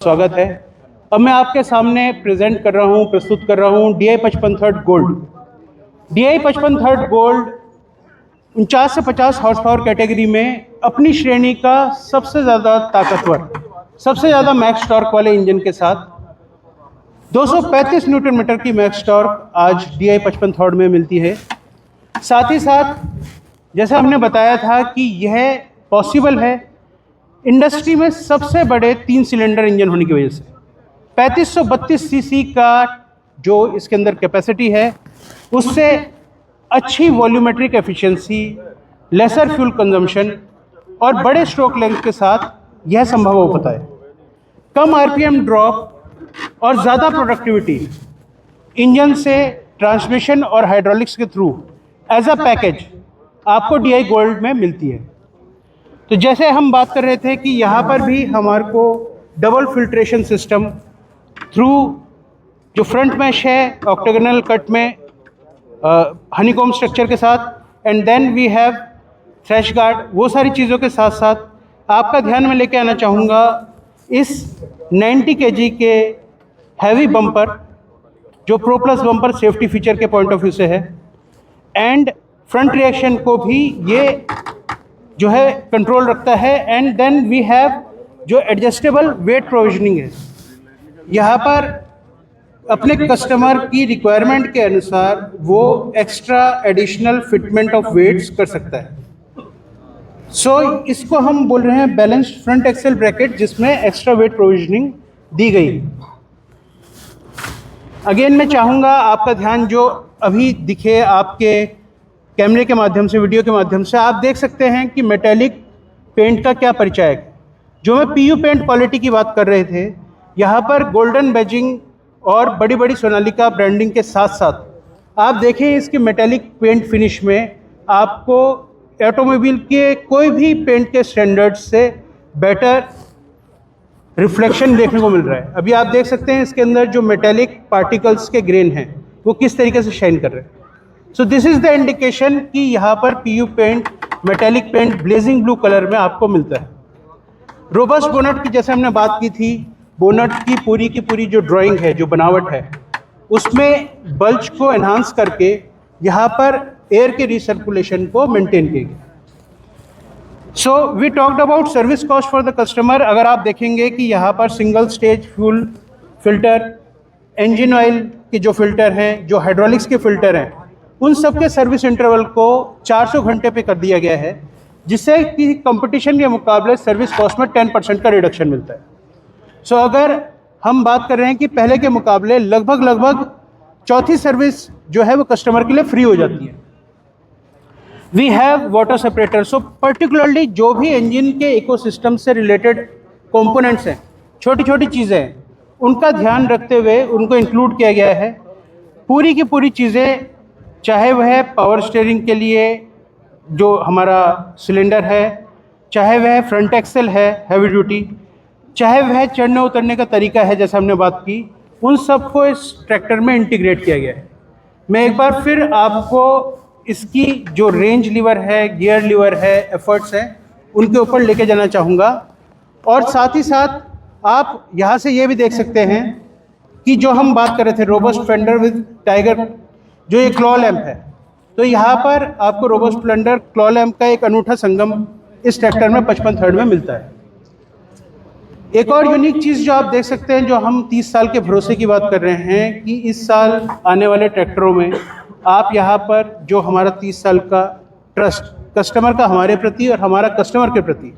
स्वागत है। अब मैं आपके सामने प्रस्तुत कर रहा हूँ DI 55 third gold. DI 55 third gold 49 से 50 हॉर्स पावर कैटेगरी में अपनी श्रेणी का सबसे ज़्यादा ताकतवर, सबसे ज़्यादा मैक्स टॉर्क वाले इंजन के साथ 235 न्यूटन मीटर की मैक्स टॉर्क आज DI 55 थर्ड में मिलती है। साथ ही साथ जैसा हमने बताया था कि यह पॉसिबल है इंडस्ट्री में सबसे बड़े 3 सिलेंडर इंजन होने की वजह से। 3532 सीसी का जो इसके अंदर कैपेसिटी है, उससे अच्छी volumetric efficiency, lesser fuel consumption और बड़े स्ट्रोक लेंथ के साथ यह संभव हो पाता है। कम आरपीएम ड्रॉप और ज़्यादा प्रोडक्टिविटी इंजन से ट्रांसमिशन और हाइड्रोलिक्स के थ्रू एज अ पैकेज आपको DI गोल्ड में मिलती है। तो जैसे हम बात कर रहे थे कि यहाँ पर भी हमारे को डबल फिल्ट्रेशन सिस्टम थ्रू जो फ्रंट मैश है ऑक्टागोनल कट में हनीकॉम्ब स्ट्रक्चर के साथ, and then we have trash guard, वो सारी चीज़ों के साथ साथ आपका ध्यान में लेके आना चाहूँगा इस 90 kg के हैवी बम्पर जो pro plus bumper safety feature के पॉइंट ऑफ व्यू से है, एंड फ्रंट रिएक्शन को भी ये जो है कंट्रोल रखता है। एंड देन वी हैव जो एडजस्टेबल वेट प्रोविजनिंग है, यहाँ पर अपने कस्टमर की रिक्वायरमेंट के अनुसार वो extra additional fitment of weights कर सकता है। सो इसको हम बोल रहे हैं बैलेंस्ड फ्रंट एक्सेल ब्रैकेट, जिसमें एक्स्ट्रा वेट प्रोविजनिंग दी गई। अगेन मैं चाहूँगा आपका ध्यान जो अभी दिखे आपके कैमरे के माध्यम से, वीडियो के माध्यम से, आप देख सकते हैं कि मेटेलिक पेंट का क्या परिचय है। जो मैं PU पेंट क्वालिटी की बात कर रहे थे, यहाँ पर गोल्डन बैजिंग और बड़ी बड़ी सोनालिका ब्रांडिंग के साथ साथ आप देखें इसके मेटेलिक पेंट फिनिश में आपको ऑटोमोबाइल के कोई भी पेंट के स्टैंडर्ड से बेटर रिफ्लेक्शन देखने को मिल रहा है। अभी आप देख सकते हैं इसके अंदर जो मेटेलिक पार्टिकल्स के ग्रेन हैं वो किस तरीके से शाइन कर रहे हैं। So this is the indication कि यहाँ पर PU paint, metallic paint blazing blue colour में आपको मिलता है। रोबस्ट बोनट की जैसे हमने बात की थी, बोनट की पूरी जो ड्राइंग है, जो बनावट है, उसमें बल्ज को एनहांस करके यहाँ पर एयर के रिसर्कुलेशन को मेंटेन किया गया। So we talked about service cost for the customer. अगर आप देखेंगे कि यहाँ पर single stage fuel filter, engine oil के जो फिल्टर हैं, जो हाइड्रोलिक्स के फिल्टर हैं, उन सब के सर्विस इंटरवल को 400 घंटे पे कर दिया गया है, जिससे कि कंपटीशन के मुकाबले सर्विस कॉस्ट में 10% का रिडक्शन मिलता है। सो अगर हम बात कर रहे हैं कि पहले के मुकाबले लगभग चौथी सर्विस जो है वो कस्टमर के लिए फ्री हो जाती है। We have water separator. So particularly जो भी इंजन के इकोसिस्टम से रिलेटेड कंपोनेंट्स हैं, छोटी छोटी चीज़ें हैं, उनका ध्यान रखते हुए उनको इंक्लूड किया गया है। पूरी की पूरी चीज़ें, चाहे वह पावर स्टीयरिंग के लिए जो हमारा सिलेंडर है, चाहे वह फ्रंट एक्सेल है हैवी ड्यूटी, चाहे वह चढ़ने उतरने का तरीका है जैसे हमने बात की, उन सब को इस ट्रैक्टर में इंटीग्रेट किया गया है। मैं एक बार फिर आपको इसकी जो रेंज लीवर है, गियर लीवर है, एफर्ट्स हैं, उनके ऊपर लेके जाना चाहूँगा। और साथ ही साथ आप यहाँ से ये भी देख सकते हैं कि जो हम बात कर रहे थे रोबस्ट फेंडर विद टाइगर, जो ये क्लॉ लैम्प है, तो यहाँ पर आपको रोबस्ट फ्लेंडर क्लॉ लैम्प का एक अनूठा संगम इस ट्रैक्टर में 55 थर्ड में मिलता है। एक और यूनिक चीज़ जो आप देख सकते हैं, जो हम 30 साल के भरोसे की बात कर रहे हैं, कि इस साल आने वाले ट्रैक्टरों में आप यहाँ पर जो हमारा 30 साल का ट्रस्ट कस्टमर का हमारे प्रति और हमारा कस्टमर के प्रति,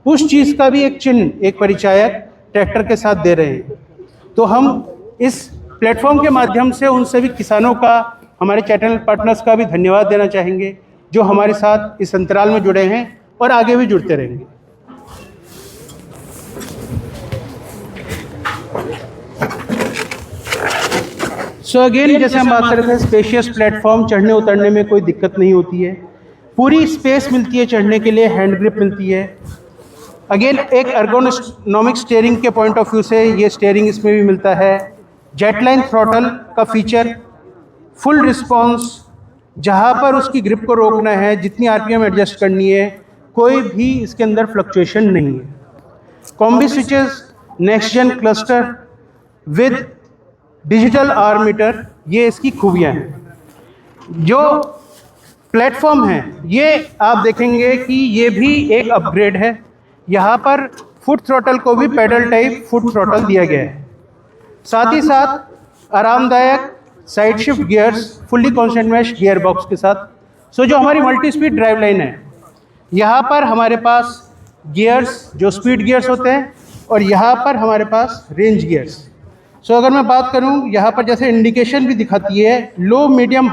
उस चीज़ का भी एक चिन्ह, एक परिचायक ट्रैक्टर के साथ दे रहे हैं। तो हम इस प्लेटफॉर्म के माध्यम से उन सभी किसानों का, हमारे चैनल पार्टनर्स का भी धन्यवाद देना चाहेंगे जो हमारे साथ इस अंतराल में जुड़े हैं और आगे भी जुड़ते रहेंगे। सो अगेन जैसे हम बात कर रहे थे, स्पेशियस प्लेटफॉर्म, चढ़ने उतरने में कोई दिक्कत नहीं होती है, पूरी स्पेस मिलती है चढ़ने के लिए, हैंड ग्रिप मिलती है। अगेन एक एर्गोनॉमिक स्टीयरिंग के पॉइंट ऑफ व्यू से ये स्टीयरिंग इसमें भी मिलता है। जेटलाइन थ्रॉटल का फीचर, फुल रिस्पॉन्स, जहाँ पर उसकी ग्रिप को रोकना है, जितनी RPM एडजस्ट करनी है, कोई भी इसके अंदर फ्लक्चुएशन नहीं है। Combi switches next gen cluster with digital hour meter, ये इसकी खूबियाँ हैं। जो प्लेटफॉर्म है ये आप देखेंगे कि ये भी एक अपग्रेड है। यहाँ पर फुट थ्रॉटल को भी पैडल टाइप फुट थ्रॉटल दिया गया है। साथ ही साथ आरामदायक side shift gears fully constant mesh gear box के साथ। सो जो हमारी मल्टी स्पीड ड्राइव लाइन है, यहाँ पर हमारे पास गियर्स जो स्पीड गियर्स होते हैं और यहाँ पर हमारे पास रेंज गियर्स। सो अगर मैं बात करूँ, यहाँ पर जैसे इंडिकेशन भी दिखाती है लो मीडियम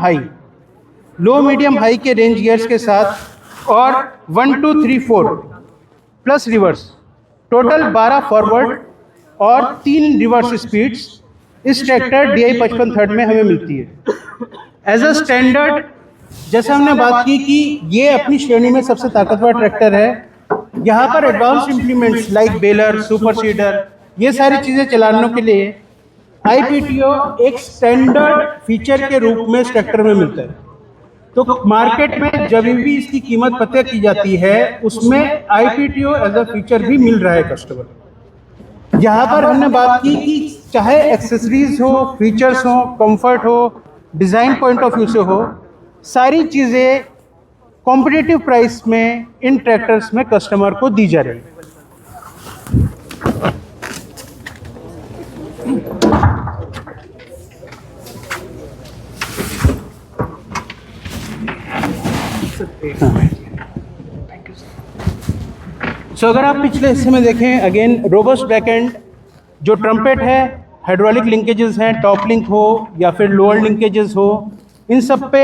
हाई के रेंज गियर्स के साथ और 1 2 3 4 प्लस रिवर्स, टोटल 12 फॉरवर्ड और 3 रिवर्स स्पीड्स इस ट्रैक्टर DI 55 थर्ड में हमें मिलती है। एज अ स्टैंडर्ड जैसे हमने बात की कि ये अपनी श्रेणी में सबसे ताकतवर ट्रैक्टर है, यहाँ पर advance implements like baler, super seeder, ये सारी चीज़ें चलाने के लिए IPTO एक स्टैंडर्ड फीचर के रूप में इस ट्रैक्टर में मिलता है। तो मार्केट में जब भी इसकी कीमत पता की जाती है उसमें IPTO एज अ फीचर भी मिल रहा है कस्टमर। यहाँ पर हमने बात की कि चाहे एक्सेसरीज हो, फीचर्स हो, कंफर्ट हो, डिज़ाइन पॉइंट ऑफ व्यू से हो, सारी चीज़ें कॉम्पिटिटिव प्राइस में इन ट्रैक्टर्स में कस्टमर को दी जा रही है। सो अगर आप पिछले हिस्से में देखें, अगेन रोबस्ट बैकएंड, जो ट्रम्पेट है, हाइड्रोलिक लिंकेजेस हैं, टॉप लिंक हो या फिर लोअर लिंकेजेस हो, इन सब पे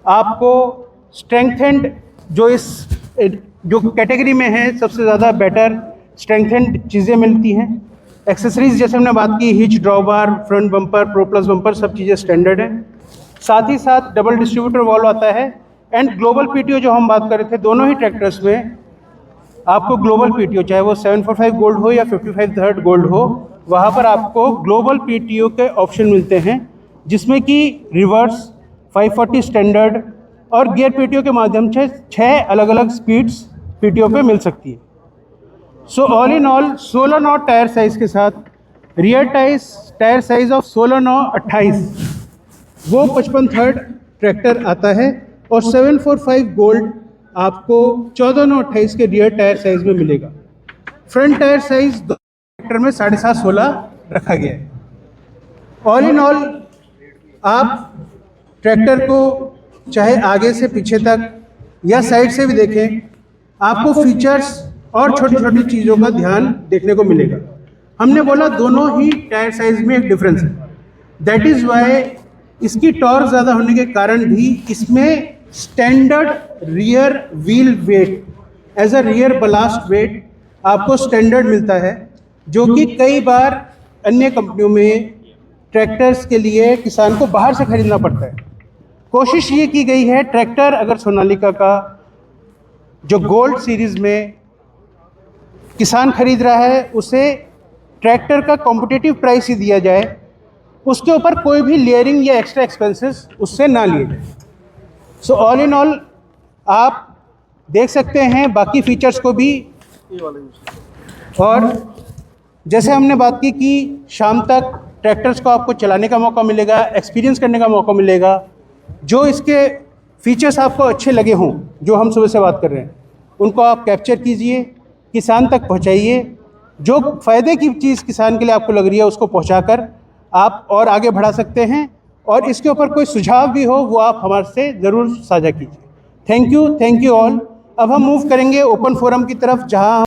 आपको स्ट्रेंथेंड जो कैटेगरी में है सबसे ज़्यादा बेटर स्ट्रेंथेंड चीज़ें मिलती हैं। एक्सेसरीज जैसे हमने बात की, hitch, drawbar, front bumper, pro plus bumper, सब चीज़ें स्टैंडर्ड हैं। साथ ही साथ डबल डिस्ट्रीब्यूटर वॉल्व आता है एंड ग्लोबल PTO जो हम बात कर रहे थे, दोनों ही ट्रैक्टर्स में आपको ग्लोबल PTO, चाहे वो 745 गोल्ड हो या 55 थर्ड गोल्ड हो, वहाँ पर आपको ग्लोबल PTO के ऑप्शन मिलते हैं, जिसमें कि रिवर्स, 540 स्टैंडर्ड और गियर PTO के माध्यम से 6 अलग अलग स्पीड्स PTO पे मिल सकती है। So all in all 16 9 tyre size के साथ रियर टायर साइज़ ऑफ 16 9 28 वो 55 थर्ड ट्रैक्टर आता है और 745 गोल्ड आपको 14 9 28 के रियर टायर साइज़ में मिलेगा। फ्रंट टायर साइज़ ट्रैक्टर में 7.5 16 रखा गया है। ऑल इन ऑल आप ट्रैक्टर को चाहे आगे से पीछे तक या साइड से भी देखें, आपको फीचर्स और छोटी छोटी चीज़ों का ध्यान देखने को मिलेगा। हमने बोला दोनों ही टायर साइज़ में एक डिफरेंस है, दैट इज़ वाई इसकी टॉर्क ज़्यादा होने के कारण भी इसमें standard rear wheel weight as a rear ballast weight आपको स्टैंडर्ड मिलता है, जो कि कई बार अन्य कंपनियों में ट्रैक्टर्स के लिए किसान को बाहर से खरीदना पड़ता है। कोशिश ये की गई है ट्रैक्टर अगर सोनालिका का जो गोल्ड सीरीज़ में किसान खरीद रहा है उसे ट्रैक्टर का कॉम्पिटिटिव प्राइस ही दिया जाए, उसके ऊपर कोई भी लेयरिंग या एक्स्ट्रा एक्सपेंसेस उससे ना लिए जाए। सो ऑल इन ऑल आप देख सकते हैं बाकी फीचर्स को भी। और जैसे हमने बात की कि शाम तक ट्रैक्टर्स को आपको चलाने का मौका मिलेगा, एक्सपीरियंस करने का मौका मिलेगा। जो इसके फीचर्स आपको अच्छे लगे हों, जो हम सुबह से बात कर रहे हैं, उनको आप कैप्चर कीजिए, किसान तक पहुंचाइए। जो फ़ायदे की चीज़ किसान के लिए आपको लग रही है उसको पहुंचाकर आप और आगे बढ़ा सकते हैं। और इसके ऊपर कोई सुझाव भी हो वो आप हमारे से ज़रूर साझा कीजिए। Thank you all. अब हम मूव करेंगे ओपन फोरम की तरफ, जहां